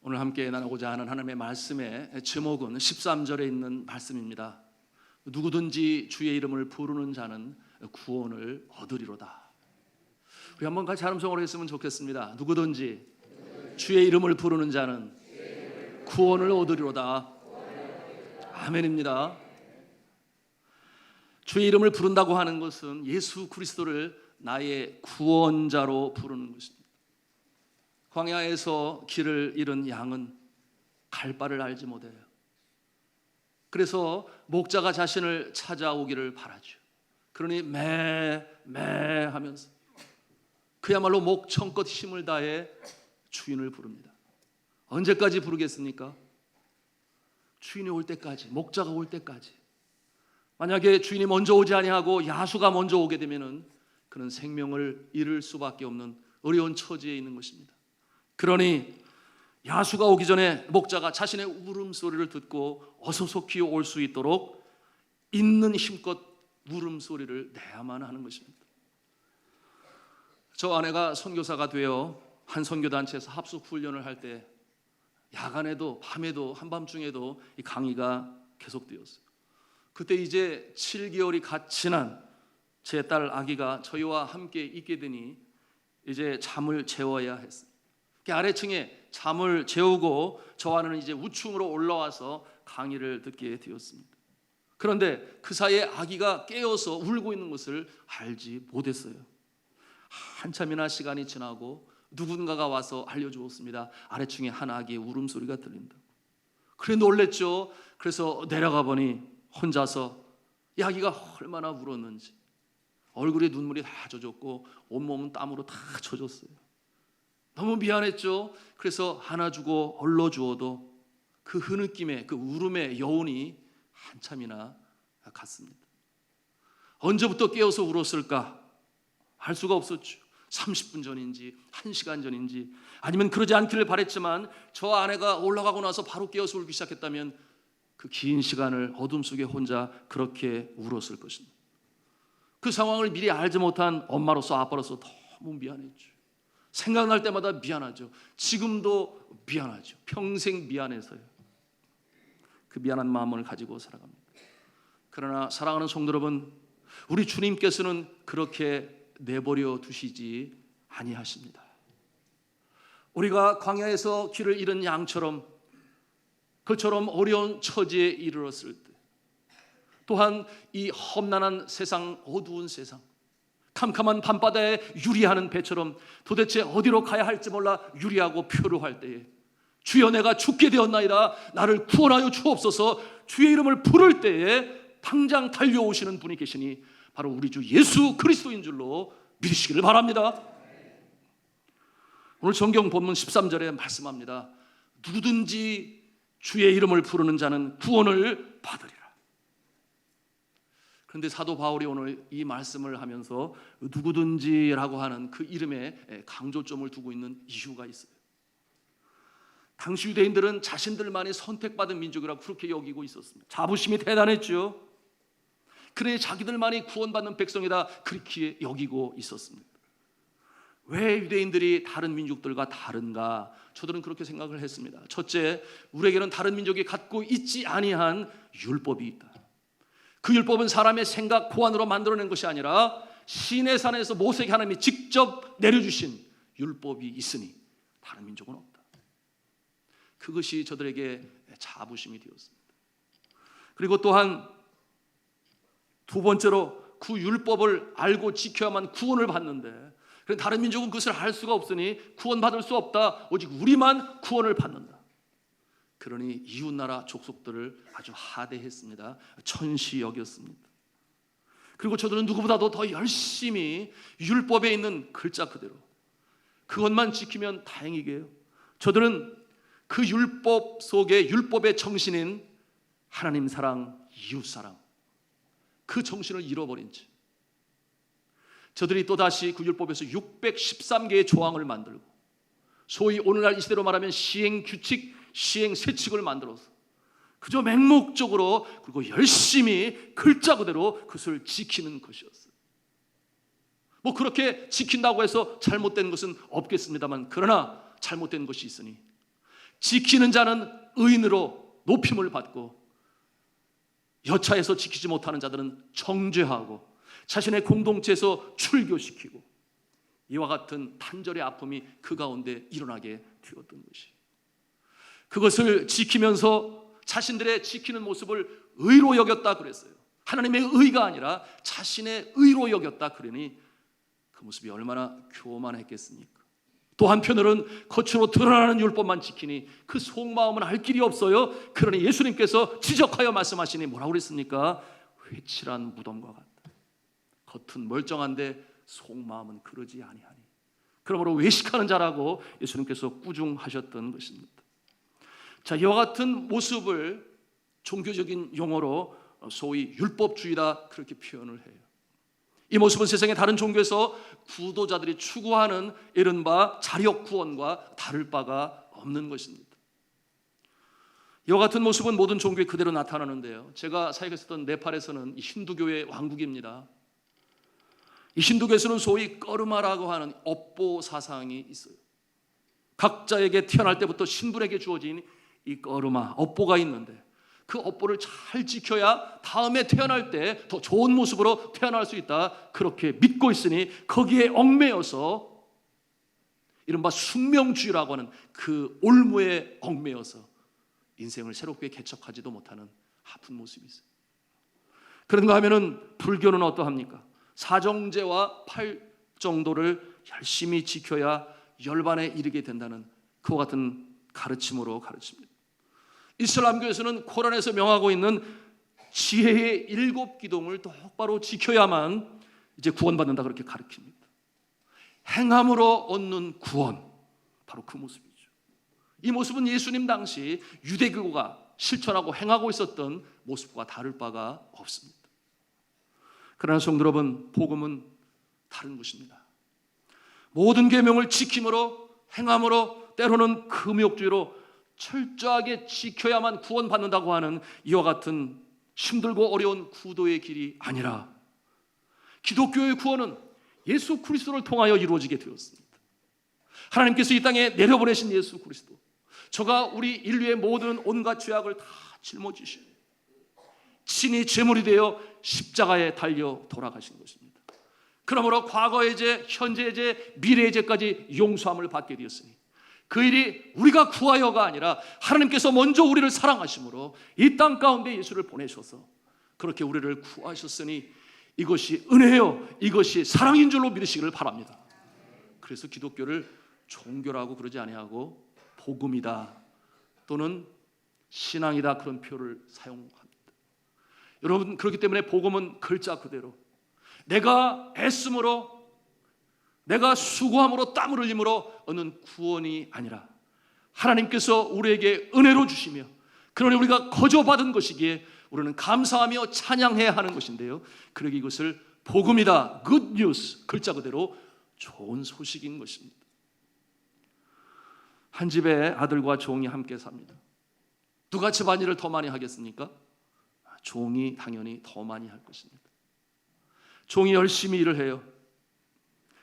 오늘 함께 나누고자 하는 하나님의 말씀의 제목은 13절에 있는 말씀입니다. 누구든지 주의 이름을 부르는 자는 구원을 얻으리로다. 우리 한번 같이 함성으로 했으면 좋겠습니다. 누구든지 주의 이름을 부르는 자는 구원을 얻으리로다. 아멘입니다. 주의 이름을 부른다고 하는 것은 예수 그리스도를 나의 구원자로 부르는 것입니다. 광야에서 길을 잃은 양은 갈 바를 알지 못해요. 그래서 목자가 자신을 찾아오기를 바라죠. 그러니 매 하면서 그야말로 목청껏 힘을 다해 주인을 부릅니다. 언제까지 부르겠습니까? 주인이 올 때까지, 목자가 올 때까지. 만약에 주인이 먼저 오지 아니하고 야수가 먼저 오게 되면은 그는 생명을 잃을 수밖에 없는 어려운 처지에 있는 것입니다. 그러니 야수가 오기 전에 목자가 자신의 울음소리를 듣고 어서 속히 올 수 있도록 있는 힘껏 울음소리를 내야만 하는 것입니다. 저 아내가 선교사가 되어 한 선교단체에서 합숙 훈련을 할 때 야간에도 밤에도 한밤중에도 이 강의가 계속되었어요. 그때 이제 7개월이 갓 지난 제 딸 아기가 저희와 함께 있게 되니 이제 잠을 재워야 했어요. 아래층에 잠을 재우고 저와는 이제 우층으로 올라와서 강의를 듣게 되었습니다. 그런데 그 사이에 아기가 깨어서 울고 있는 것을 알지 못했어요. 한참이나 시간이 지나고 누군가가 와서 알려주었습니다. 아래층에 한 아기의 울음소리가 들린다고. 그래 놀랬죠. 그래서 내려가 보니 혼자서 이 아기가 얼마나 울었는지 얼굴에 눈물이 다 젖었고 온몸은 땀으로 다 젖었어요. 너무 미안했죠. 그래서 안아주고 얼러주어도 그 흐느낌의 그 울음의 여운이 한참이나 갔습니다. 언제부터 깨어서 울었을까? 알 수가 없었죠. 30분 전인지 1시간 전인지 아니면 그러지 않기를 바랬지만 저 아내가 올라가고 나서 바로 깨어서 울기 시작했다면 그 긴 시간을 어둠 속에 혼자 그렇게 울었을 것입니다. 그 상황을 미리 알지 못한 엄마로서 아빠로서 너무 미안했죠. 생각날 때마다 미안하죠. 지금도 미안하죠. 평생 미안해서요. 그 미안한 마음을 가지고 살아갑니다. 그러나 사랑하는 성도 여러분, 우리 주님께서는 그렇게 내버려 두시지 아니하십니다. 우리가 광야에서 길을 잃은 양처럼 그처럼 어려운 처지에 이르렀을 때, 또한 이 험난한 세상, 어두운 세상, 캄캄한 밤바다에 유리하는 배처럼 도대체 어디로 가야 할지 몰라 유리하고 표류할 때에 주여 내가 죽게 되었나이다 나를 구원하여 주옵소서 주의 이름을 부를 때에 당장 달려오시는 분이 계시니 바로 우리 주 예수 그리스도인 줄로 믿으시기를 바랍니다. 오늘 성경 본문 13절에 말씀합니다. 누구든지 주의 이름을 부르는 자는 구원을 받으리라. 그런데 사도 바울이 오늘 이 말씀을 하면서 누구든지라고 하는 그 이름에 강조점을 두고 있는 이유가 있어요. 당시 유대인들은 자신들만이 선택받은 민족이라고 그렇게 여기고 있었습니다. 자부심이 대단했죠. 그래 자기들만이 구원받는 백성이다 그렇게 여기고 있었습니다. 왜 유대인들이 다른 민족들과 다른가? 저들은 그렇게 생각을 했습니다. 첫째, 우리에게는 다른 민족이 갖고 있지 아니한 율법이 있다. 그 율법은 사람의 생각 고안으로 만들어낸 것이 아니라 시내산에서 모세에게 하나님이 직접 내려주신 율법이 있으니 다른 민족은 없다. 그것이 저들에게 자부심이 되었습니다. 그리고 또한 두 번째로 그 율법을 알고 지켜야만 구원을 받는데 다른 민족은 그것을 알 수가 없으니 구원받을 수 없다. 오직 우리만 구원을 받는다. 그러니 이웃나라 족속들을 아주 하대했습니다. 천시 여겼습니다. 그리고 저들은 누구보다도 더 열심히 율법에 있는 글자 그대로 그것만 지키면 다행이게요. 저들은 그 율법 속에 율법의 정신인 하나님 사랑, 이웃 사랑 그 정신을 잃어버린 채 저들이 또다시 그 율법에서 613개의 조항을 만들고 소위 오늘날 이 시대로 말하면 시행규칙, 시행세칙을 만들어서 그저 맹목적으로 그리고 열심히 글자 그대로 그것을 지키는 것이었어요. 뭐 그렇게 지킨다고 해서 잘못된 것은 없겠습니다만, 그러나 잘못된 것이 있으니 지키는 자는 의인으로 높임을 받고 여차해서 지키지 못하는 자들은 정죄하고 자신의 공동체에서 출교시키고, 이와 같은 단절의 아픔이 그 가운데 일어나게 되었던 것이, 그것을 지키면서 자신들의 지키는 모습을 의로 여겼다 그랬어요. 하나님의 의가 아니라 자신의 의로 여겼다 그러니 그 모습이 얼마나 교만했겠습니까? 또 한편으로는 겉으로 드러나는 율법만 지키니 그 속마음은 알 길이 없어요. 그러니 예수님께서 지적하여 말씀하시니 뭐라고 그랬습니까? 회칠한 무덤과 같다. 겉은 멀쩡한데 속마음은 그러지 아니하니. 그러므로 외식하는 자라고 예수님께서 꾸중하셨던 것입니다. 자, 이와 같은 모습을 종교적인 용어로 소위 율법주의다 그렇게 표현을 해요. 이 모습은 세상의 다른 종교에서 구도자들이 추구하는 이른바 자력 구원과 다를 바가 없는 것입니다. 이와 같은 모습은 모든 종교에 그대로 나타나는데요, 제가 사역했었던 네팔에서는 이 힌두교의 왕국입니다. 이 힌두교에서는 소위 꺼르마라고 하는 업보 사상이 있어요. 각자에게 태어날 때부터 신분에게 주어진 이 꺼르마, 업보가 있는데 그 업보를 잘 지켜야 다음에 태어날 때 더 좋은 모습으로 태어날 수 있다 그렇게 믿고 있으니, 거기에 얽매여서 이른바 숙명주의라고 하는 그 올무에 얽매여서 인생을 새롭게 개척하지도 못하는 아픈 모습이 있어요. 그런가 하면은 불교는 어떠합니까? 사정제와 팔정도를 열심히 지켜야 열반에 이르게 된다는 그와 같은 가르침으로 가르칩니다. 이슬람교에서는 코란에서 명하고 있는 지혜의 7 기둥을 똑바로 지켜야만 이제 구원받는다 그렇게 가르칩니다. 행함으로 얻는 구원, 바로 그 모습이죠. 이 모습은 예수님 당시 유대교가 실천하고 행하고 있었던 모습과 다를 바가 없습니다. 그러나 성도 여러분, 복음은 다른 것입니다. 모든 계명을 지킴으로, 행함으로, 때로는 금욕주의로 철저하게 지켜야만 구원받는다고 하는 이와 같은 힘들고 어려운 구도의 길이 아니라, 기독교의 구원은 예수 그리스도를 통하여 이루어지게 되었습니다. 하나님께서 이 땅에 내려보내신 예수 그리스도, 저가 우리 인류의 모든 온갖 죄악을 다 짊어지시고 친히 제물이 되어 십자가에 달려 돌아가신 것입니다. 그러므로 과거의 죄, 현재의 죄, 미래의 죄까지 용서함을 받게 되었으니, 그 일이 우리가 구하여가 아니라 하나님께서 먼저 우리를 사랑하심으로 이 땅 가운데 예수를 보내셔서 그렇게 우리를 구하셨으니 이것이 은혜요, 이것이 사랑인 줄로 믿으시기를 바랍니다. 그래서 기독교를 종교라고 그러지 아니하고 복음이다 또는 신앙이다 그런 표를 사용합니다. 여러분, 그렇기 때문에 복음은 글자 그대로 내가 애씀으로, 내가 수고함으로 땀을 흘림으로 얻는 구원이 아니라 하나님께서 우리에게 은혜로 주시며, 그러니 우리가 거저받은 것이기에 우리는 감사하며 찬양해야 하는 것인데요, 그러기 이것을 복음이다, good news, 글자 그대로 좋은 소식인 것입니다. 한 집에 아들과 종이 함께 삽니다. 누가 집안일을 더 많이 하겠습니까? 종이 당연히 더 많이 할 것입니다. 종이 열심히 일을 해요.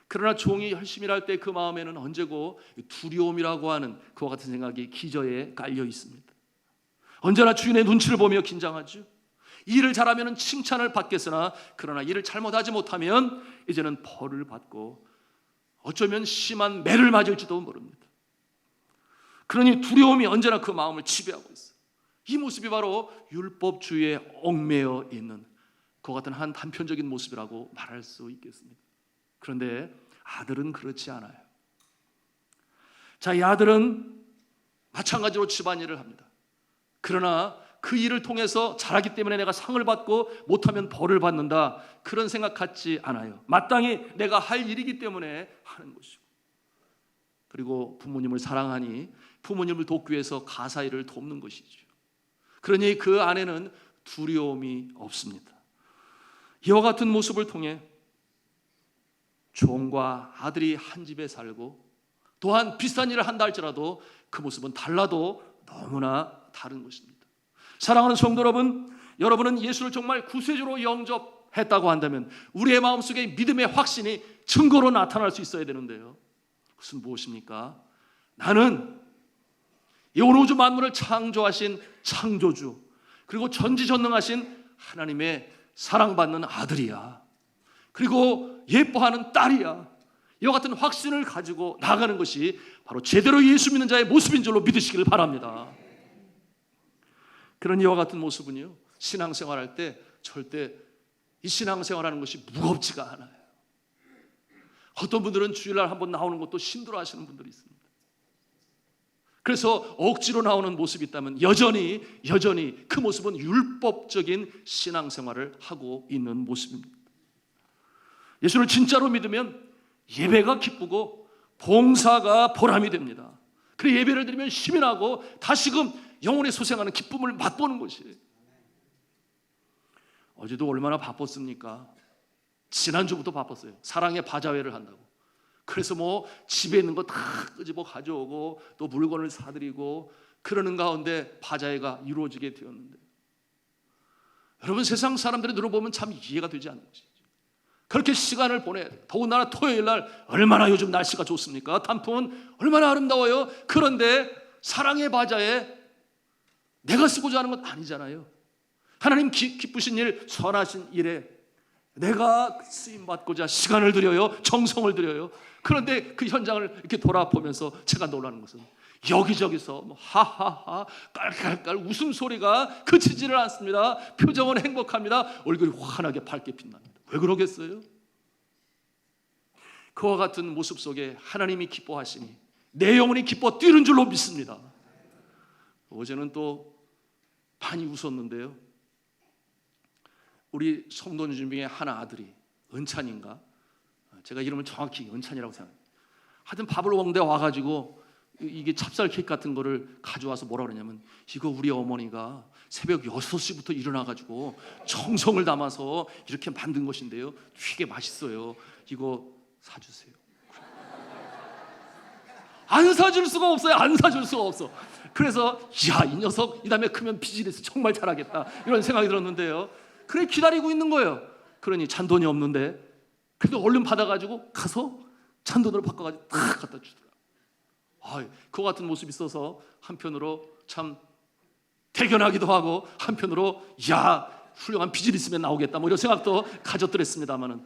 그러나 종이 열심히 일할 때 그 마음에는 언제고 두려움이라고 하는 그와 같은 생각이 기저에 깔려 있습니다. 언제나 주인의 눈치를 보며 긴장하죠. 일을 잘하면 칭찬을 받겠으나 그러나 일을 잘못하지 못하면 이제는 벌을 받고 어쩌면 심한 매를 맞을지도 모릅니다. 그러니 두려움이 언제나 그 마음을 지배하고 있어요. 이 모습이 바로 율법주의에 얽매여 있는 그와 같은 한 단편적인 모습이라고 말할 수 있겠습니다. 그런데 아들은 그렇지 않아요. 자, 이 아들은 마찬가지로 집안일을 합니다. 그러나 그 일을 통해서 잘하기 때문에 내가 상을 받고 못하면 벌을 받는다, 그런 생각 갖지 않아요. 마땅히 내가 할 일이기 때문에 하는 것이고, 그리고 부모님을 사랑하니 부모님을 돕기 위해서 가사일을 돕는 것이죠. 그러니 그 안에는 두려움이 없습니다. 이와 같은 모습을 통해 종과 아들이 한 집에 살고 또한 비슷한 일을 한다 할지라도 그 모습은 달라도 너무나 다른 것입니다. 사랑하는 성도 여러분, 여러분은 예수를 정말 구세주로 영접했다고 한다면 우리의 마음속에 믿음의 확신이 증거로 나타날 수 있어야 되는데요, 그것은 무엇입니까? 나는 이 온 우주 만물을 창조하신 창조주, 그리고 전지전능하신 하나님의 사랑받는 아들이야, 그리고 예뻐하는 딸이야. 이와 같은 확신을 가지고 나가는 것이 바로 제대로 예수 믿는 자의 모습인 줄로 믿으시기를 바랍니다. 그런 이와 같은 모습은요, 신앙생활할 때 절대 이 신앙생활하는 것이 무겁지가 않아요. 어떤 분들은 주일날 한번 나오는 것도 힘들어하시는 분들이 있습니다. 그래서 억지로 나오는 모습이 있다면 여전히 그 모습은 율법적인 신앙생활을 하고 있는 모습입니다. 예수를 진짜로 믿으면 예배가 기쁘고 봉사가 보람이 됩니다. 그리고 예배를 드리면 힘이 나고 다시금 영혼의 소생하는 기쁨을 맛보는 것이에요. 어제도 얼마나 바빴습니까? 지난주부터 바빴어요. 사랑의 바자회를 한다고. 그래서 집에 있는 거 다 끄집어 가져오고 또 물건을 사드리고 그러는 가운데 바자회가 이루어지게 되었는데, 여러분, 세상 사람들이 들어보면 참 이해가 되지 않는 것이죠. 그렇게 시간을 보내야 돼요. 더군다나 토요일 날 얼마나 요즘 날씨가 좋습니까? 단풍은 얼마나 아름다워요. 그런데 사랑의 바자회 내가 쓰고자 하는 건 아니잖아요. 하나님 기쁘신 일, 선하신 일에 내가 쓰임받고자 시간을 들여요, 정성을 들여요. 그런데 그 현장을 이렇게 돌아보면서 제가 놀라는 것은 여기저기서 하하하 깔깔깔 웃음소리가 그치지를 않습니다. 표정은 행복합니다. 얼굴이 환하게 밝게 빛납니다. 왜 그러겠어요? 그와 같은 모습 속에 하나님이 기뻐하시니 내 영혼이 기뻐 뛰는 줄로 믿습니다. 어제는 또 많이 웃었는데요, 우리 성도님 중에 한 아들이 은찬인가? 제가 이름을 정확히 은찬이라고 생각해요. 하여튼 밥을 먹는데 와가지고 이게 찹쌀 케이크 같은 거를 가져와서 뭐라 그러냐면, 이거 우리 어머니가 새벽 6시부터 일어나가지고 정성을 담아서 이렇게 만든 것인데요, 되게 맛있어요. 이거 사주세요. 안 사줄 수가 없어요. 안 사줄 수가 없어. 그래서 야, 이 녀석 이 다음에 크면 비즈니스 정말 잘하겠다, 이런 생각이 들었는데요, 그래 기다리고 있는 거예요. 그러니 잔돈이 없는데 그래도 얼른 받아가지고 가서 잔돈으로 바꿔가지고 탁 갖다 주더라고요. 그와 같은 모습이 있어서 한편으로 참 대견하기도 하고 한편으로 야, 훌륭한 비즈니스맨 나오겠다, 이런 생각도 가졌더랬습니다만은,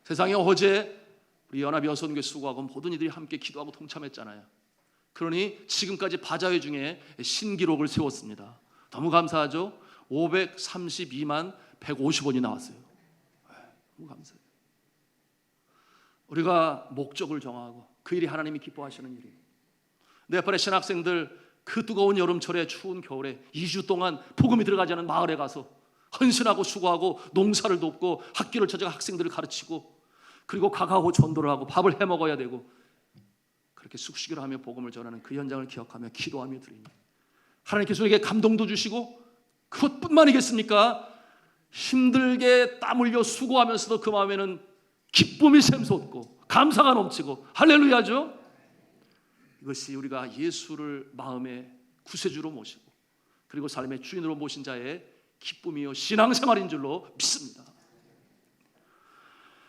세상에 어제 우리 연합 여선교 수고하고 모든 이들이 함께 기도하고 동참했잖아요. 그러니 지금까지 바자회 중에 신기록을 세웠습니다. 너무 감사하죠? 532만 150원이 나왔어요. 너무 감사해요. 우리가 목적을 정하고 그 일이 하나님이 기뻐하시는 일이에요. 내 앞에 신학생들 그 뜨거운 여름철에 추운 겨울에 2주 동안 복음이 들어가지 않은 마을에 가서 헌신하고 수고하고 농사를 돕고 학교를 찾아가 학생들을 가르치고 그리고 가가고 전도를 하고 밥을 해먹어야 되고 그렇게 숙식을 하며 복음을 전하는 그 현장을 기억하며 기도하며 드립니다. 하나님께서 우리에게 감동도 주시고 그것뿐만이겠습니까? 힘들게 땀 흘려 수고하면서도 그 마음에는 기쁨이 샘솟고 감사가 넘치고 할렐루야죠. 이것이 우리가 예수를 마음의 구세주로 모시고 그리고 삶의 주인으로 모신 자의 기쁨이요 신앙생활인 줄로 믿습니다.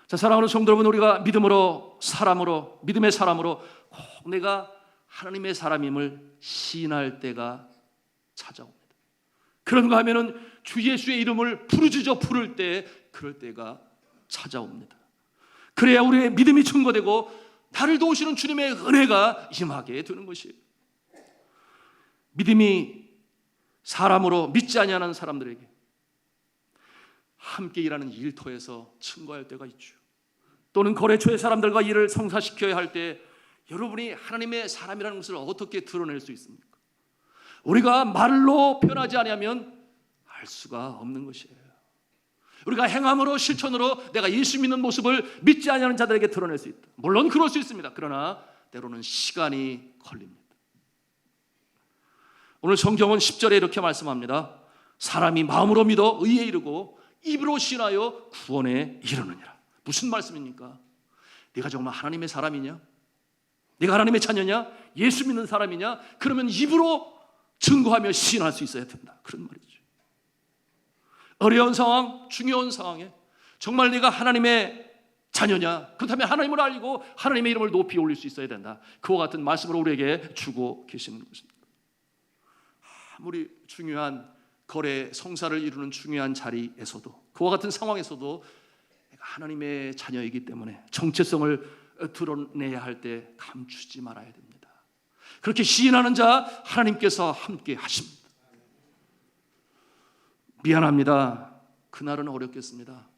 자, 사랑하는 성도 여러분, 우리가 믿음으로 사람으로 믿음의 사람으로 꼭 내가 하나님의 사람임을 시인할 때가 찾아옵니다. 그런가 하면은 주 예수의 이름을 부르짖어 부를 때 그럴 때가 찾아옵니다. 그래야 우리의 믿음이 증거되고 나를 도우시는 주님의 은혜가 임하게 되는 것이에요. 믿음이 사람으로 믿지 아니하는 사람들에게 함께 일하는 일터에서 증거할 때가 있죠. 또는 거래처의 사람들과 일을 성사시켜야 할 때 여러분이 하나님의 사람이라는 것을 어떻게 드러낼 수 있습니까? 우리가 말로 표현하지 않으면 알 수가 없는 것이에요. 우리가 행함으로 실천으로 내가 예수 믿는 모습을 믿지 않는 자들에게 드러낼 수 있다. 물론 그럴 수 있습니다. 그러나 때로는 시간이 걸립니다. 오늘 성경은 10절에 이렇게 말씀합니다. 사람이 마음으로 믿어 의에 이르고 입으로 신하여 구원에 이르느니라. 무슨 말씀입니까? 네가 정말 하나님의 사람이냐? 네가 하나님의 자녀냐? 예수 믿는 사람이냐? 그러면 입으로 증거하며 시인할 수 있어야 된다. 그런 말이죠. 어려운 상황, 중요한 상황에 정말 네가 하나님의 자녀냐? 그렇다면 하나님을 알고 하나님의 이름을 높이 올릴 수 있어야 된다. 그와 같은 말씀을 우리에게 주고 계시는 것입니다. 아무리 중요한 거래, 성사를 이루는 중요한 자리에서도, 그와 같은 상황에서도 내가 하나님의 자녀이기 때문에 정체성을 드러내야 할 때 감추지 말아야 됩니다. 그렇게 시인하는 자 하나님께서 함께 하십니다. 미안합니다. 그날은 어렵겠습니다.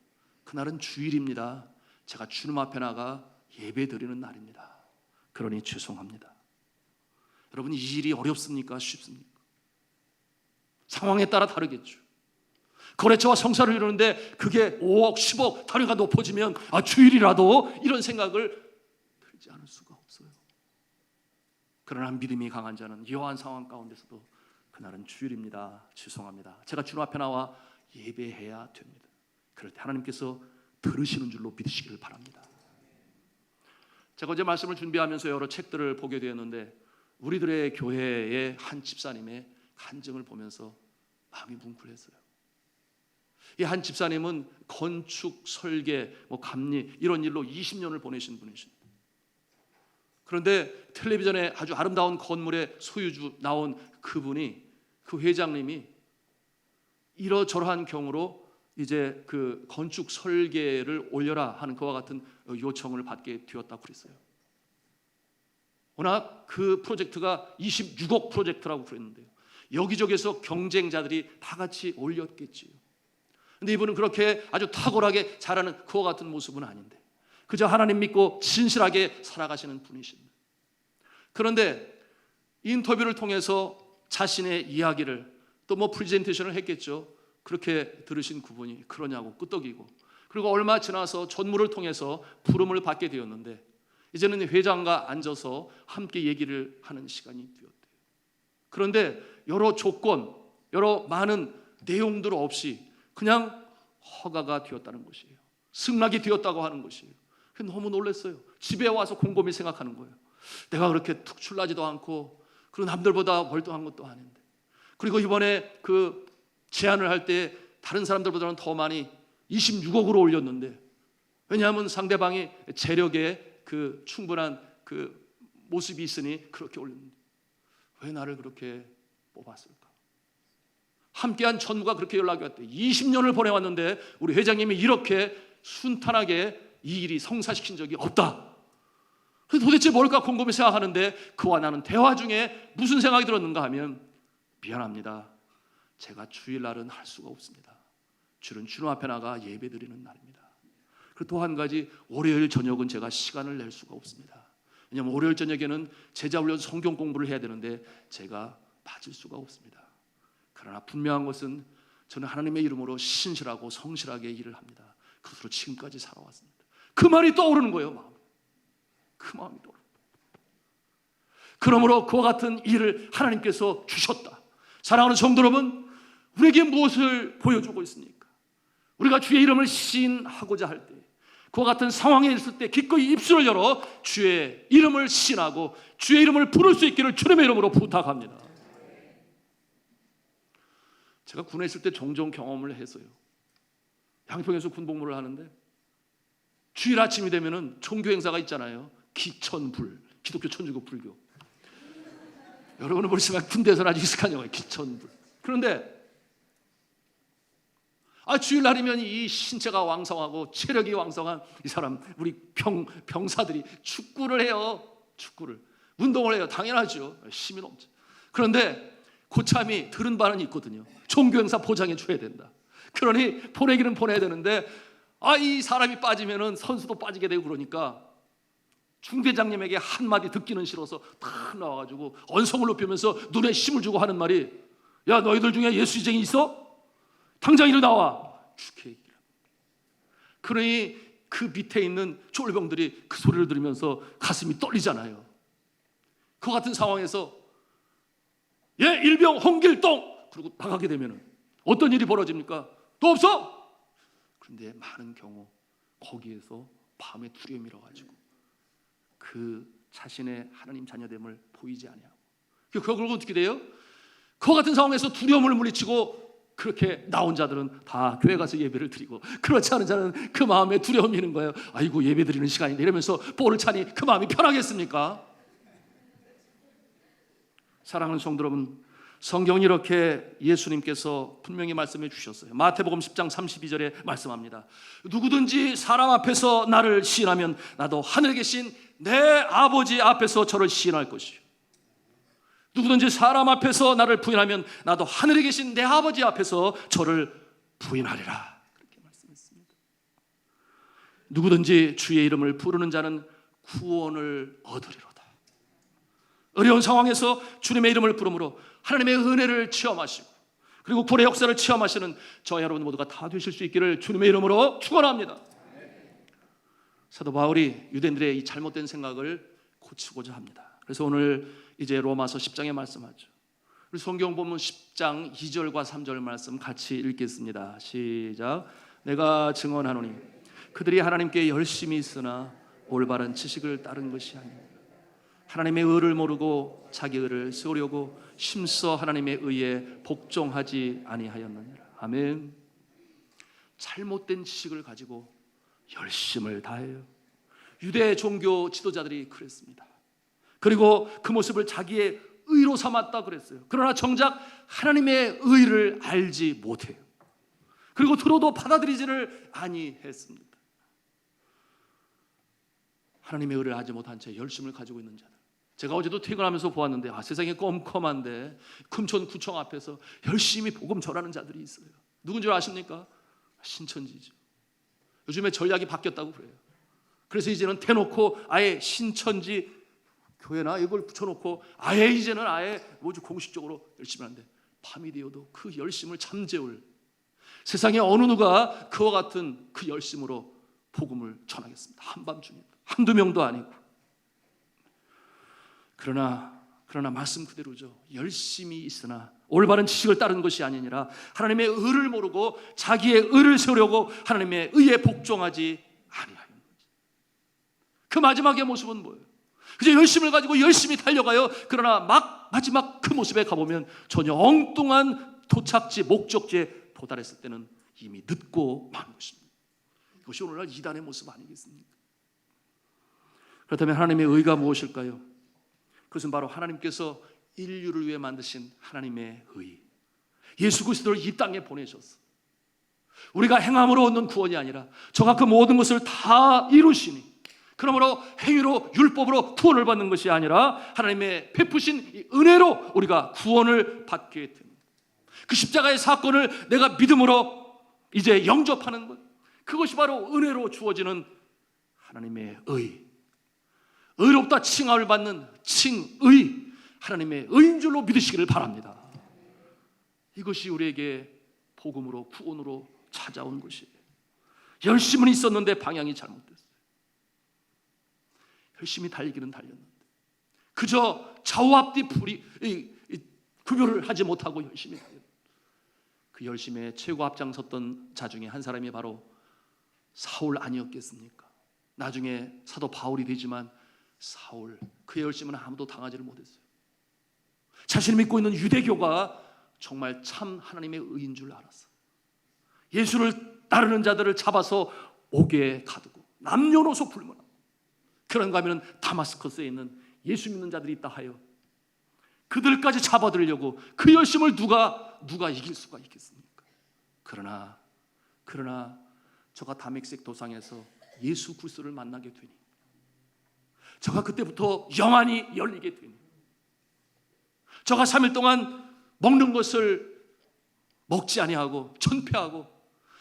그날은 주일입니다. 제가 주님 앞에 나가 예배 드리는 날입니다. 그러니 죄송합니다. 여러분, 이 일이 어렵습니까? 쉽습니까? 상황에 따라 다르겠죠. 거래처와 성사를 이루는데 그게 5억, 10억 단위가 높아지면 주일이라도 이런 생각을 들지 않을 수가 없어요. 그러나 믿음이 강한 자는 이러한 상황 가운데서도 그날은 주일입니다. 죄송합니다. 제가 주님 앞에 나와 예배해야 됩니다. 그럴 때 하나님께서 들으시는 줄로 믿으시기를 바랍니다. 제가 어제 말씀을 준비하면서 여러 책들을 보게 되었는데 우리들의 교회의 한 집사님의 간증을 보면서 마음이 뭉클했어요. 이 한 집사님은 건축, 설계, 감리 이런 일로 20년을 보내신 분이십니다. 그런데 텔레비전에 아주 아름다운 건물의 소유주 나온 그분이, 그 회장님이 이러저러한 경우로 이제 그 건축 설계를 올려라 하는 그와 같은 요청을 받게 되었다고 그랬어요. 워낙 그 프로젝트가 26억 프로젝트라고 그랬는데요. 여기저기서 경쟁자들이 다 같이 올렸겠지요. 근데 이분은 그렇게 아주 탁월하게 잘하는 그와 같은 모습은 아닌데 그저 하나님 믿고 진실하게 살아가시는 분이십니다. 그런데 인터뷰를 통해서 자신의 이야기를 또 프레젠테이션을 했겠죠. 그렇게 들으신 그분이 그러냐고 끄떡이고, 그리고 얼마 지나서 전무를 통해서 부름을 받게 되었는데 이제는 회장과 앉아서 함께 얘기를 하는 시간이 되었대요. 그런데 여러 조건, 여러 많은 내용들 없이 그냥 허가가 되었다는 것이에요. 승낙이 되었다고 하는 것이에요. 너무 놀랐어요. 집에 와서 곰곰이 생각하는 거예요. 내가 그렇게 특출나지도 않고 그리고 남들보다 월등한 것도 아닌데, 그리고 이번에 그 제안을 할 때 다른 사람들보다는 더 많이 26억으로 올렸는데, 왜냐하면 상대방이 재력에 그 충분한 그 모습이 있으니 그렇게 올렸는데 왜 나를 그렇게 뽑았을까? 함께한 전무가 그렇게 연락이 왔대. 20년을 보내왔는데 우리 회장님이 이렇게 순탄하게 이 일이 성사시킨 적이 없다. 도대체 뭘까 궁금히 생각하는데 그와 나는 대화 중에 무슨 생각이 들었는가 하면, 미안합니다. 제가 주일날은 할 수가 없습니다. 주일은 주님 앞에 나가 예배드리는 날입니다. 그리고 또 한 가지, 월요일 저녁은 제가 시간을 낼 수가 없습니다. 왜냐하면 월요일 저녁에는 제자 훈련 성경 공부를 해야 되는데 제가 빠질 수가 없습니다. 그러나 분명한 것은 저는 하나님의 이름으로 신실하고 성실하게 일을 합니다. 그것으로 지금까지 살아왔습니다. 그 말이 떠오르는 거예요. 마음에. 그 마음이 떠오르는 거예요. 그러므로 그와 같은 일을 하나님께서 주셨다. 사랑하는 성도 여러분, 우리에게 무엇을 보여주고 있습니까? 우리가 주의 이름을 시인하고자 할 때, 그와 같은 상황에 있을 때 기꺼이 입술을 열어 주의 이름을 시인하고 주의 이름을 부를 수 있기를 주님의 이름으로 부탁합니다. 제가 군에 있을 때 종종 경험을 했어요. 양평에서 군복무를 하는데 주일 아침이 되면은 종교 행사가 있잖아요. 기천불, 기독교 천주교 불교. 여러분은 모르지만 군대에서는 아주 익숙한 영어예요. 기천불. 그런데 주일날이면 이 신체가 왕성하고 체력이 왕성한 이 사람, 우리 병사들이 축구를 해요. 축구를. 운동을 해요. 당연하죠. 힘이 넘쳐. 그런데 고참이 들은 바는 있거든요. 종교행사 보장해 줘야 된다. 그러니 보내기는 보내야 되는데 이 사람이 빠지면은 선수도 빠지게 되고, 그러니까 중대장님에게 한마디 듣기는 싫어서 탁 나와가지고 언성을 높이면서 눈에 힘을 주고 하는 말이, 야, 너희들 중에 예수쟁이 있어? 당장 일어나와. 죽게 얘기를 합니다. 그러니 그 밑에 있는 쫄병들이 그 소리를 들으면서 가슴이 떨리잖아요. 그 같은 상황에서 일병 홍길동 그리고 나가게 되면 어떤 일이 벌어집니까? 또 없어? 그런데 많은 경우 거기에서 밤에 두려움이 일어가지고 그 자신의 하나님 자녀됨을 보이지 아니하고, 그걸 어떻게 돼요? 그 같은 상황에서 두려움을 물리치고 그렇게 나온 자들은 다 교회 가서 예배를 드리고, 그렇지 않은 자는 그 마음에 두려움이 있는 거예요. 아이고, 예배 드리는 시간인데 이러면서 볼을 차니 그 마음이 편하겠습니까? 사랑하는 성도 여러분, 성경이 이렇게 예수님께서 분명히 말씀해 주셨어요. 마태복음 10장 32절에 말씀합니다. 누구든지 사람 앞에서 나를 시인하면 나도 하늘에 계신 내 아버지 앞에서 저를 시인할 것이요, 누구든지 사람 앞에서 나를 부인하면 나도 하늘에 계신 내 아버지 앞에서 저를 부인하리라. 그렇게 말씀했습니다. 누구든지 주의 이름을 부르는 자는 구원을 얻으리로다. 어려운 상황에서 주님의 이름을 부름으로 하나님의 은혜를 체험하시고, 그리고 구원의 역사를 체험하시는 저와 여러분 모두가 다 되실 수 있기를 주님의 이름으로 축원합니다. 사도 바울이 유대인들의 이 잘못된 생각을 고치고자 합니다. 그래서 오늘 이제 로마서 10장에 말씀하죠. 성경 본문 10장 2절과 3절 말씀 같이 읽겠습니다. 시작. 내가 증언하노니 그들이 하나님께 열심히 있으나 올바른 지식을 따른 것이 아니라 하나님의 의를 모르고 자기 의를 세우려고 힘써 하나님의 의에 복종하지 아니하였느니라. 아멘. 잘못된 지식을 가지고 열심을 다해요. 유대 종교 지도자들이 그랬습니다. 그리고 그 모습을 자기의 의로 삼았다 그랬어요. 그러나 정작 하나님의 의를 알지 못해요. 그리고 들어도 받아들이지를 아니했습니다. 하나님의 의를 알지 못한 채 열심을 가지고 있는 자들, 제가 어제도 퇴근하면서 보았는데 세상에 껌껌한데 금천구청 앞에서 열심히 복음 전하는 자들이 있어요. 누군지 아십니까? 신천지죠. 요즘에 전략이 바뀌었다고 그래요. 그래서 이제는 대놓고 아예 신천지 교회나 이걸 붙여놓고 아예 이제는 아예 공식적으로 열심히 하는데, 밤이 되어도 그 열심을 잠재울 세상에 어느 누가 그와 같은 그 열심으로 복음을 전하겠습니다. 한밤중에 한두 명도 아니고. 그러나 말씀 그대로죠. 열심히 있으나 올바른 지식을 따른 것이 아니니라 하나님의 의를 모르고 자기의 의를 세우려고 하나님의 의에 복종하지 아니하였느니라. 그 마지막의 모습은 뭐예요? 그저 열심을 가지고 열심히 달려가요. 그러나 마지막 그 모습에 가보면 전혀 엉뚱한 도착지, 목적지에 도달했을 때는 이미 늦고 만 것입니다. 이것이 오늘날 이단의 모습 아니겠습니까? 그렇다면 하나님의 의가 무엇일까요? 그것은 바로 하나님께서 인류를 위해 만드신 하나님의 의, 예수 그리스도를 이 땅에 보내셨어. 우리가 행함으로 얻는 구원이 아니라 저가 그 모든 것을 다 이루시니, 그러므로 행위로 율법으로 구원을 받는 것이 아니라 하나님의 베푸신 은혜로 우리가 구원을 받게 됩니다. 그 십자가의 사건을 내가 믿음으로 이제 영접하는 것, 그것이 바로 은혜로 주어지는 하나님의 의, 의롭다 칭함을 받는 칭의, 하나님의 의인 줄로 믿으시기를 바랍니다. 이것이 우리에게 복음으로 구원으로 찾아온 것이에요. 열심은 있었는데 방향이 잘못됐어요. 열심히 달리기는 달렸는데 그저 좌우 앞뒤 구별을 하지 못하고 열심히 달렸는데, 그 열심에 최고 앞장섰던 자 중에 한 사람이 바로 사울 아니었겠습니까? 나중에 사도 바울이 되지만 사울, 그의 열심은 아무도 당하지를 못했어요. 자신이 믿고 있는 유대교가 정말 참 하나님의 의인 줄 알았어요. 예수를 따르는 자들을 잡아서 옥에 가두고 남녀노소 불문하고, 그런가 하면 다마스커스에 있는 예수 믿는 자들이 있다 하여 그들까지 잡아들려고 그 열심을 누가 이길 수가 있겠습니까? 그러나 저가 다메섹 도상에서 예수 그리스도를 만나게 되니, 저가 그때부터 영안이 열리게 되니, 저가 3일 동안 먹는 것을 먹지 아니하고 전폐하고,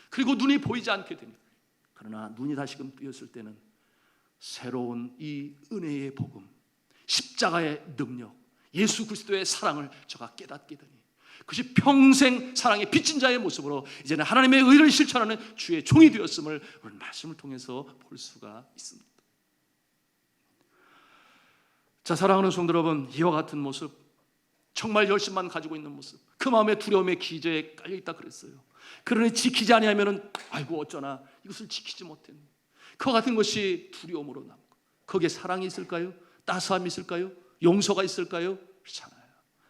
그리고 눈이 보이지 않게 되니, 그러나 눈이 다시금 뜨였을 때는 새로운 이 은혜의 복음, 십자가의 능력, 예수 그리스도의 사랑을 저가 깨닫게 되니, 그것이 평생 사랑의 빚진 자의 모습으로 이제는 하나님의 의를 실천하는 주의 종이 되었음을 오늘 말씀을 통해서 볼 수가 있습니다. 자, 사랑하는 성도 여러분, 이와 같은 모습, 정말 열심만 가지고 있는 모습, 그 마음의 두려움의 기저에 깔려있다 그랬어요. 그러니 지키지 아니하면 아이고 어쩌나 이것을 지키지 못했네, 그와 같은 것이 두려움으로 남고, 거기에 사랑이 있을까요? 따스함이 있을까요? 용서가 있을까요? 그렇지 않아요.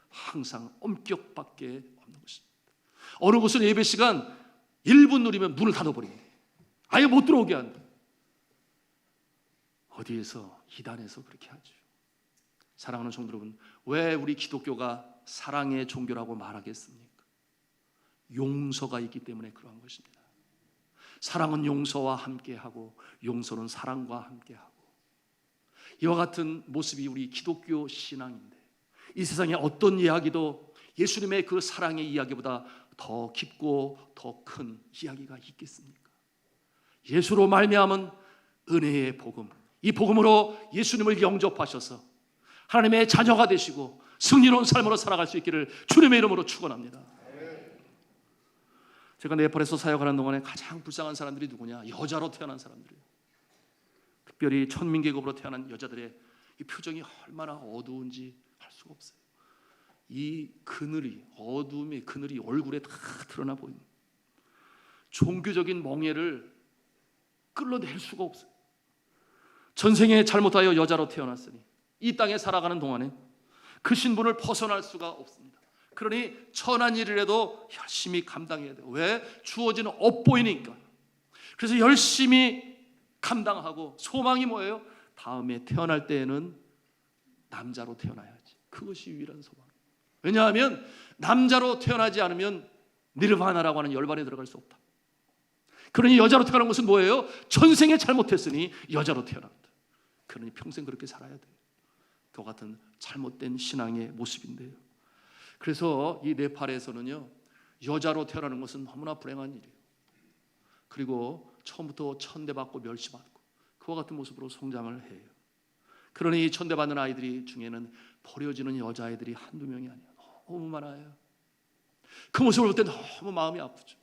항상 엄격밖에 없는 것입니다. 어느 곳은 예배 시간 1분 누리면 문을 닫아버린대. 아예 못 들어오게 한다. 어디에서? 이단에서 그렇게 하죠. 사랑하는 성도 여러분, 왜 우리 기독교가 사랑의 종교라고 말하겠습니까? 용서가 있기 때문에 그러한 것입니다. 사랑은 용서와 함께하고 용서는 사랑과 함께하고, 이와 같은 모습이 우리 기독교 신앙인데, 이 세상에 어떤 이야기도 예수님의 그 사랑의 이야기보다 더 깊고 더 큰 이야기가 있겠습니까? 예수로 말미암은 은혜의 복음, 이 복음으로 예수님을 영접하셔서 하나님의 자녀가 되시고 승리로운 삶으로 살아갈 수 있기를 주님의 이름으로 축원합니다. 제가 네팔에서 사역하는 동안에 가장 불쌍한 사람들이 누구냐? 여자로 태어난 사람들이에요. 특별히 천민계급으로 태어난 여자들의 이 표정이 얼마나 어두운지 할 수가 없어요. 이 그늘이, 어둠의 그늘이 얼굴에 다 드러나 보이는, 종교적인 멍해를 끌어낼 수가 없어요. 전생에 잘못하여 여자로 태어났으니 이 땅에 살아가는 동안에 그 신분을 벗어날 수가 없습니다. 그러니 천한 일이라도 열심히 감당해야 돼요. 왜? 주어지는 업보이니까. 그래서 열심히 감당하고, 소망이 뭐예요? 다음에 태어날 때에는 남자로 태어나야지. 그것이 유일한 소망. 왜냐하면 남자로 태어나지 않으면 니르바나라고 하는 열반에 들어갈 수 없다. 그러니 여자로 태어난 것은 뭐예요? 전생에 잘못했으니 여자로 태어났다. 그러니 평생 그렇게 살아야 돼요. 그와 같은 잘못된 신앙의 모습인데요. 그래서 이 네팔에서는요, 여자로 태어나는 것은 너무나 불행한 일이에요. 그리고 처음부터 천대받고 멸시받고 그와 같은 모습으로 성장을 해요. 그러니 이 천대받는 아이들이 중에는 버려지는 여자아이들이 한두 명이 아니에요. 너무 많아요. 그 모습을 볼 때 너무 마음이 아프죠.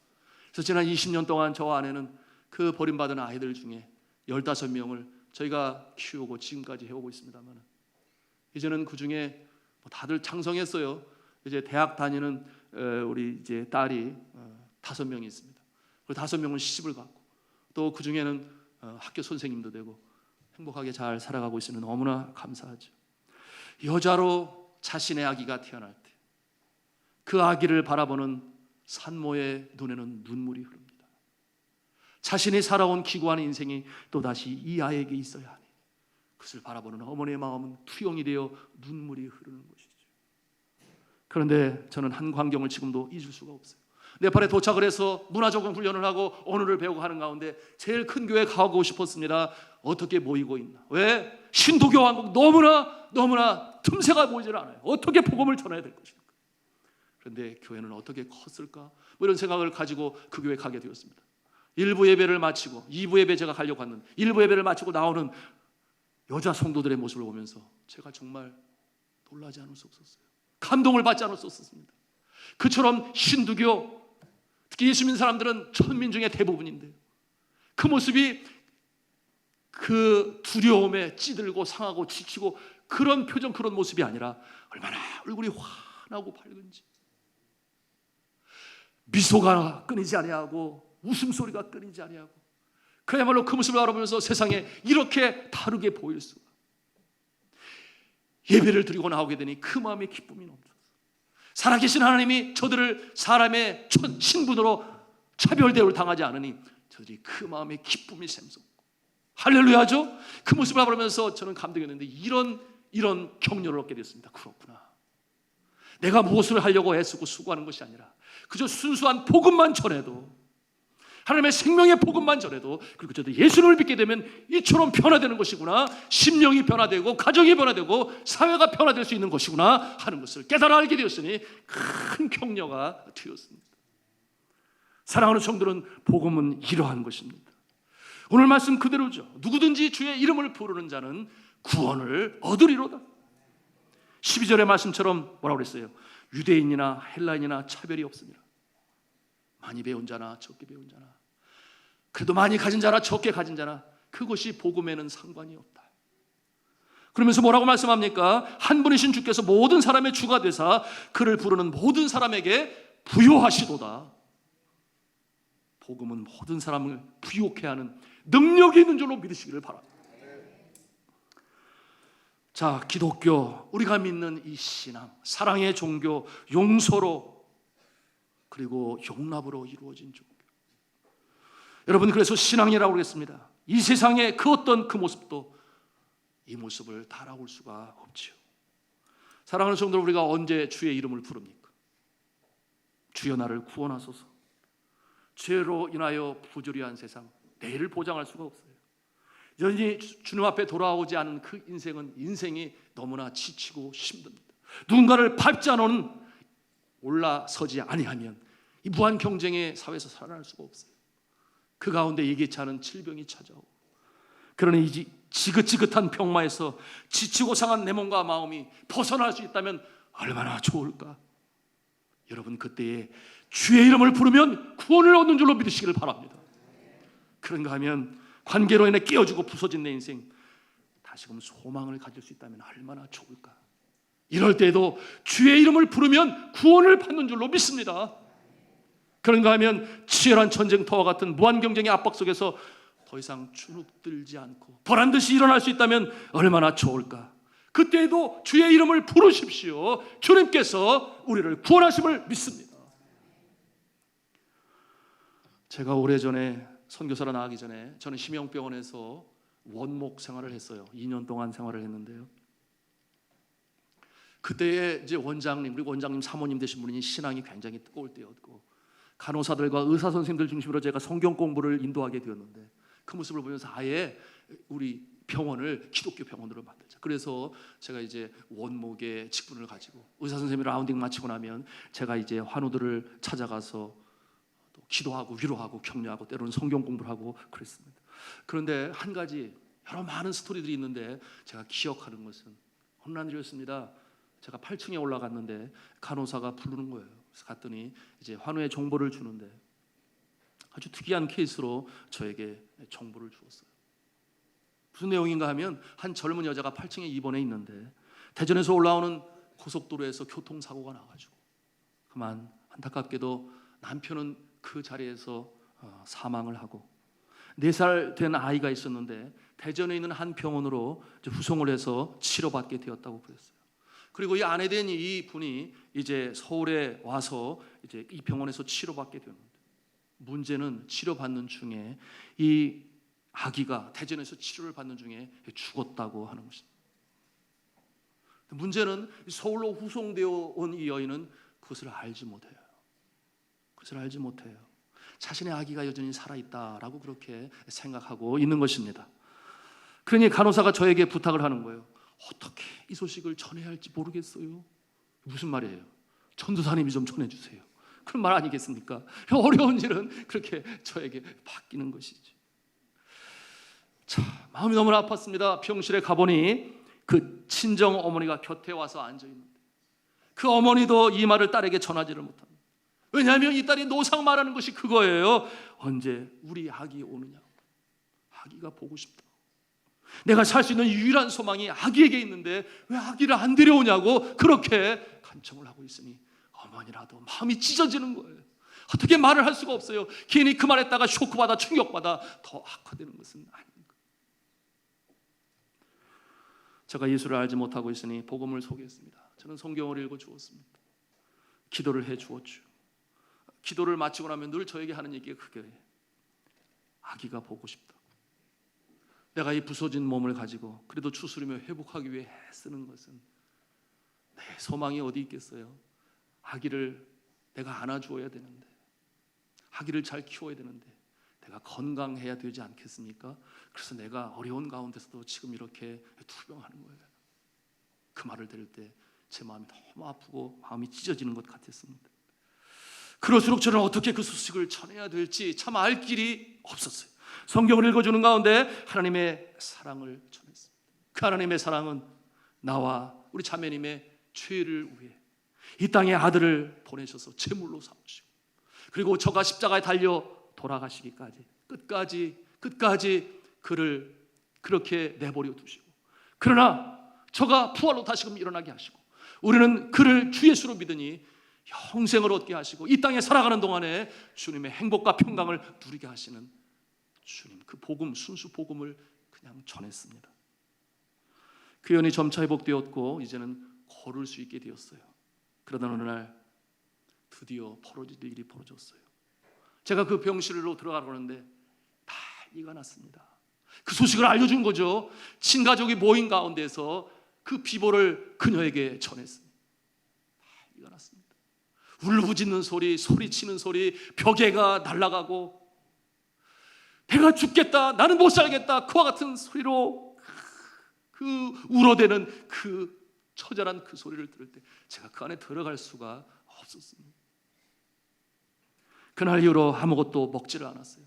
그래서 지난 20년 동안 저와 아내는 그 버림받은 아이들 중에 15명을 저희가 키우고 지금까지 해오고 있습니다만, 이제는 그 중에 다들 장성했어요. 이제 대학 다니는 우리 이제 딸이 5명이 있습니다. 그리고 5명은 시집을 갔고, 또 그 중에는 학교 선생님도 되고 행복하게 잘 살아가고 있으니 너무나 감사하죠. 여자로 자신의 아기가 태어날 때 그 아기를 바라보는 산모의 눈에는 눈물이 흐릅니다. 자신이 살아온 기구한 인생이 또다시 이 아이에게 있어야 하니 그것을 바라보는 어머니의 마음은 투영이 되어 눈물이 흐르는 것이죠. 그런데 저는 한 광경을 지금도 잊을 수가 없어요. 네팔에 도착을 해서 문화적인 훈련을 하고 언어를 배우고 하는 가운데 제일 큰 교회에 가고 싶었습니다. 어떻게 모이고 있나? 왜? 신도교 왕국 너무나 틈새가 보이질 않아요. 어떻게 복음을 전해야 될 것인가? 그런데 교회는 어떻게 컸을까? 뭐 이런 생각을 가지고 그 교회에 가게 되었습니다. 1부 예배를 마치고 2부 예배 제가 가려고 하는 1부 예배를 마치고 나오는 여자 성도들의 모습을 보면서 제가 정말 놀라지 않을 수 없었어요. 감동을 받지 않을 수 없었습니다. 그처럼 신두교, 특히 예수 믿는 사람들은 천민 중에 대부분인데요, 그 모습이 그 두려움에 찌들고 상하고 지치고 그런 표정, 그런 모습이 아니라 얼마나 얼굴이 환하고 밝은지, 미소가 끊이지 아니하고 웃음소리가 끊이지 아니하고, 그야말로 그 모습을 바라보면서 세상에 이렇게 다르게 보일 수가, 예배를 드리고 나오게 되니 그 마음의 기쁨이 넘쳐서 살아계신 하나님이 저들을 사람의 신분으로 차별 대우를 당하지 않으니 저들이 그 마음의 기쁨이 샘솟고, 할렐루야죠. 그 모습을 바라보면서 저는 감동했는데 이런 격려를 얻게 됐습니다. 그렇구나. 내가 무엇을 하려고 애쓰고 수고하는 것이 아니라 그저 순수한 복음만 전해도, 하나님의 생명의 복음만 전해도, 그리고 저도 예수를 믿게 되면 이처럼 변화되는 것이구나, 심령이 변화되고 가정이 변화되고 사회가 변화될 수 있는 것이구나 하는 것을 깨달아 알게 되었으니 큰 격려가 되었습니다. 사랑하는 성도는, 복음은 이러한 것입니다. 오늘 말씀 그대로죠. 누구든지 주의 이름을 부르는 자는 구원을 얻으리로다. 12절의 말씀처럼 뭐라고 그랬어요? 유대인이나 헬라인이나 차별이 없습니다. 많이 배운 자나 적게 배운 자나, 그래도 많이 가진 자나 적게 가진 자나, 그것이 복음에는 상관이 없다. 그러면서 뭐라고 말씀합니까? 한 분이신 주께서 모든 사람의 주가 되사 그를 부르는 모든 사람에게 부요하시도다. 복음은 모든 사람을 부요케 하는 능력이 있는 줄로 믿으시기를 바랍니다. 자, 기독교, 우리가 믿는 이 신앙, 사랑의 종교, 용서로 그리고 용납으로 이루어진 종교. 여러분, 그래서 신앙이라고 그랬습니다. 이 세상의 그 어떤 그 모습도 이 모습을 따라올 수가 없지요. 사랑하는 성도들, 우리가 언제 주의 이름을 부릅니까? 주여 나를 구원하소서. 죄로 인하여 부조리한 세상, 내일을 보장할 수가 없어요. 여전히 주님 앞에 돌아오지 않은 그 인생이 너무나 지치고 힘듭니다. 누군가를 밟지 않은 올라서지 아니하면 이 무한 경쟁의 사회에서 살아날 수가 없어요. 그 가운데 예기치 않은 질병이 찾아오고, 그러니 이 지긋지긋한 병마에서 지치고 상한 내 몸과 마음이 벗어날 수 있다면 얼마나 좋을까. 여러분, 그때에 주의 이름을 부르면 구원을 얻는 줄로 믿으시기를 바랍니다. 그런가 하면 관계로 인해 깨어지고 부서진 내 인생, 다시금 소망을 가질 수 있다면 얼마나 좋을까. 이럴 때에도 주의 이름을 부르면 구원을 받는 줄로 믿습니다. 그런가 하면 치열한 전쟁터와 같은 무한 경쟁의 압박 속에서 더 이상 주눅들지 않고 보란듯이 일어날 수 있다면 얼마나 좋을까. 그때에도 주의 이름을 부르십시오. 주님께서 우리를 구원하심을 믿습니다. 제가 오래전에 선교사로 나가기 전에 저는 심영병원에서 원목 생활을 했어요. 2년 동안 생활을 했는데요. 그때의 이제 원장님, 그리고 원장님 사모님 되신 분이 신앙이 굉장히 뜨거울 때였고, 간호사들과 의사 선생님들 중심으로 제가 성경 공부를 인도하게 되었는데, 그 모습을 보면서 아예 우리 병원을 기독교 병원으로 만들자. 그래서 제가 이제 원목의 직분을 가지고 의사 선생님이 라운딩 마치고 나면 제가 이제 환우들을 찾아가서 또 기도하고 위로하고 격려하고 때로는 성경 공부를 하고 그랬습니다. 그런데 한 가지, 여러 많은 스토리들이 있는데 제가 기억하는 것은 어느 날이었습니다. 제가 8층에 올라갔는데 간호사가 부르는 거예요. 그래서 갔더니 이제 환우의 정보를 주는데 아주 특이한 케이스로 저에게 정보를 주었어요. 무슨 내용인가 하면 한 젊은 여자가 8층에 입원해 있는데 대전에서 올라오는 고속도로에서 교통사고가 나가지고 그만 안타깝게도 남편은 그 자리에서 사망을 하고 4살 된 아이가 있었는데 대전에 있는 한 병원으로 후송을 해서 치료받게 되었다고 그랬어요. 그리고 이 아내 된 이 분이 이제 서울에 와서 이제 이 병원에서 치료받게 되었는데, 문제는 치료받는 중에 이 아기가 대전에서 치료를 받는 중에 죽었다고 하는 것입니다. 문제는 서울로 후송되어 온 이 여인은 그것을 알지 못해요. 그것을 알지 못해요. 자신의 아기가 여전히 살아있다라고 그렇게 생각하고 있는 것입니다. 그러니 간호사가 저에게 부탁을 하는 거예요. 어떻게 이 소식을 전해야 할지 모르겠어요. 무슨 말이에요? 전도사님이 좀 전해주세요. 그런 말 아니겠습니까? 어려운 일은 그렇게 저에게 바뀌는 것이죠. 자, 마음이 너무나 아팠습니다. 병실에 가보니 그 친정 어머니가 곁에 와서 앉아있는데 그 어머니도 이 말을 딸에게 전하지를 못합니다. 왜냐하면 이 딸이 노상 말하는 것이 그거예요. 언제 우리 아기 오느냐. 아기가 보고 싶다. 내가 살 수 있는 유일한 소망이 아기에게 있는데 왜 아기를 안 데려오냐고 그렇게 간청을 하고 있으니 어머니라도 마음이 찢어지는 거예요. 어떻게 말을 할 수가 없어요. 괜히 그 말했다가 쇼크받아 충격받아 더 악화되는 것은 아닌가. 제가 예수를 알지 못하고 있으니 복음을 소개했습니다. 저는 성경을 읽어 주었습니다. 기도를 해 주었죠. 기도를 마치고 나면 늘 저에게 하는 얘기가 그게 아기가 보고 싶다. 내가 이 부서진 몸을 가지고 그래도 추스리며 회복하기 위해 쓰는 것은 내 소망이 어디 있겠어요. 아기를 내가 안아주어야 되는데, 아기를 잘 키워야 되는데 내가 건강해야 되지 않겠습니까? 그래서 내가 어려운 가운데서도 지금 이렇게 투병하는 거예요. 그 말을 들을 때 제 마음이 너무 아프고 마음이 찢어지는 것 같았습니다. 그럴수록 저는 어떻게 그 소식을 전해야 될지 참 알 길이 없었어요. 성경을 읽어주는 가운데 하나님의 사랑을 전했습니다. 그 하나님의 사랑은 나와 우리 자매님의 죄를 위해 이 땅에 아들을 보내셔서 제물로 삼으시고 그리고 저가 십자가에 달려 돌아가시기까지 끝까지 그를 그렇게 내버려 두시고, 그러나 저가 부활로 다시금 일어나게 하시고 우리는 그를 주 예수로 믿으니 영생을 얻게 하시고 이 땅에 살아가는 동안에 주님의 행복과 평강을 누리게 하시는 주님, 그 복음, 순수 복음을 그냥 전했습니다. 그 연이 점차 회복되었고 이제는 걸을 수 있게 되었어요. 그러던 어느 날 드디어 벌어질 일이 벌어졌어요. 제가 그 병실로 들어가려는데 난리가 났습니다. 그 소식을 알려준 거죠. 친가족이 모인 가운데서 그 비보를 그녀에게 전했습니다. 난리가 났습니다. 울부짖는 소리, 소리치는 소리, 벽에가 날아가고 내가 죽겠다, 나는 못 살겠다, 그와 같은 소리로 그 울어대는 그 처절한 그 소리를 들을 때 제가 그 안에 들어갈 수가 없었습니다. 그날 이후로 아무것도 먹지를 않았어요.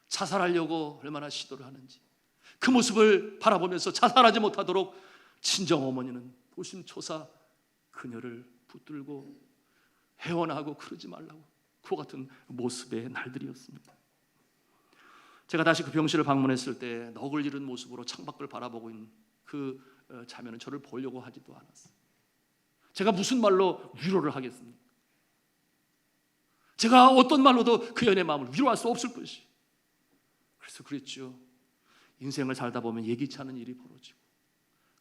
자살하려고 얼마나 시도를 하는지 그 모습을 바라보면서 자살하지 못하도록 친정 어머니는 노심초사 그녀를 붙들고 회원하고 그러지 말라고, 그와 같은 모습의 날들이었습니다. 제가 다시 그 병실을 방문했을 때 넋을 잃은 모습으로 창밖을 바라보고 있는 그 자매는 저를 보려고 하지도 않았어요. 제가 무슨 말로 위로를 하겠습니까? 제가 어떤 말로도 그 여인의 마음을 위로할 수 없을 것이. 그래서 그랬죠. 인생을 살다 보면 예기치 않은 일이 벌어지고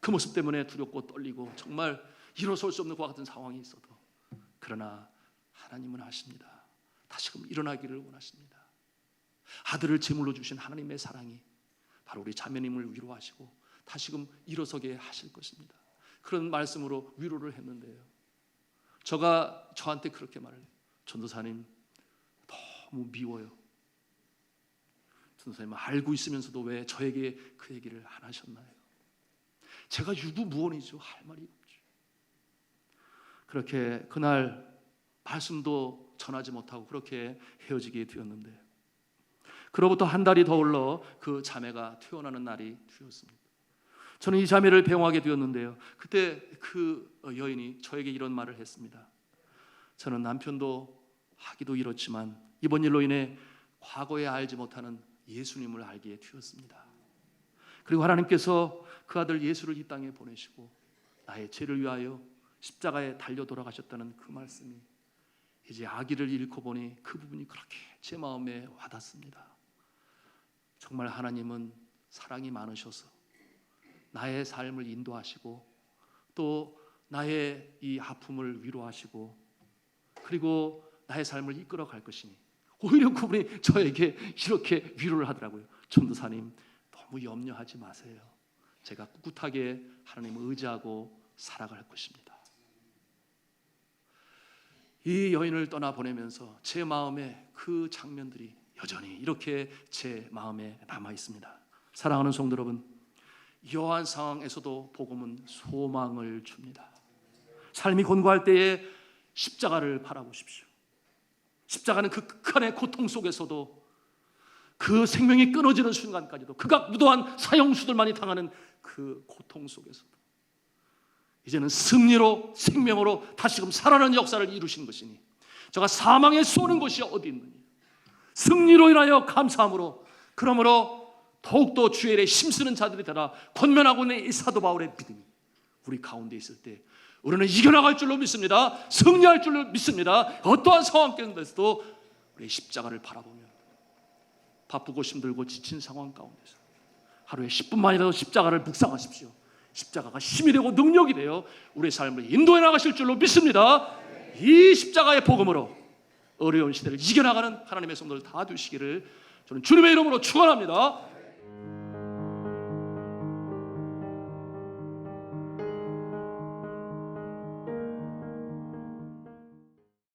그 모습 때문에 두렵고 떨리고 정말 일어설 수 없는 그와 같은 상황이 있어도, 그러나 하나님은 하십니다. 다시금 일어나기를 원하십니다. 아들을 제물로 주신 하나님의 사랑이 바로 우리 자매님을 위로하시고 다시금 일어서게 하실 것입니다. 그런 말씀으로 위로를 했는데요, 저한테 그렇게 말해요. 전도사님 너무 미워요. 전도사님 알고 있으면서도 왜 저에게 그 얘기를 안 하셨나요? 제가 유구무원이죠. 할 말이 없죠. 그렇게 그날 말씀도 전하지 못하고 그렇게 헤어지게 되었는데, 그로부터 한 달이 더 흘러 그 자매가 퇴원하는 날이 되었습니다. 저는 이 자매를 배웅하게 되었는데요, 그때 그 여인이 저에게 이런 말을 했습니다. 저는 남편도 하기도 이렇지만 이번 일로 인해 과거에 알지 못하는 예수님을 알게 되었습니다. 그리고 하나님께서 그 아들 예수를 이 땅에 보내시고 나의 죄를 위하여 십자가에 달려 돌아가셨다는 그 말씀이 이제 아기를 잃고 보니 그 부분이 그렇게 제 마음에 와닿습니다. 정말 하나님은 사랑이 많으셔서 나의 삶을 인도하시고 또 나의 이 아픔을 위로하시고 그리고 나의 삶을 이끌어 갈 것이니, 오히려 그분이 저에게 이렇게 위로를 하더라고요. 전도사님 너무 염려하지 마세요. 제가 꿋꿋하게 하나님을 의지하고 살아갈 것입니다. 이 여인을 떠나보내면서 제 마음에 그 장면들이 여전히 이렇게 제 마음에 남아 있습니다. 사랑하는 성도 여러분, 이러한 상황에서도 복음은 소망을 줍니다. 삶이 곤고할 때에 십자가를 바라보십시오. 십자가는 그 극한의 고통 속에서도, 그 생명이 끊어지는 순간까지도, 극악무도한 사형수들만이 당하는 그 고통 속에서도 이제는 승리로, 생명으로 다시금 살아나는 역사를 이루신 것이니 저가 사망에 쏘는 것이 어디 있느냐. 승리로 인하여 감사함으로, 그러므로 더욱더 주의 일에 힘쓰는 자들이 되라 권면하고 있는 이 사도 바울의 믿음이 우리 가운데 있을 때 우리는 이겨나갈 줄로 믿습니다. 승리할 줄로 믿습니다. 어떠한 상황 가운데서도 우리 십자가를 바라보며 바쁘고 힘들고 지친 상황 가운데서 하루에 10분만이라도 십자가를 묵상하십시오. 십자가가 힘이 되고 능력이 되어 우리의 삶을 인도해 나가실 줄로 믿습니다. 이 십자가의 복음으로 어려운 시대를 이겨나가는 하나님의 성도들 다 되시기를 저는 주님의 이름으로 축원합니다.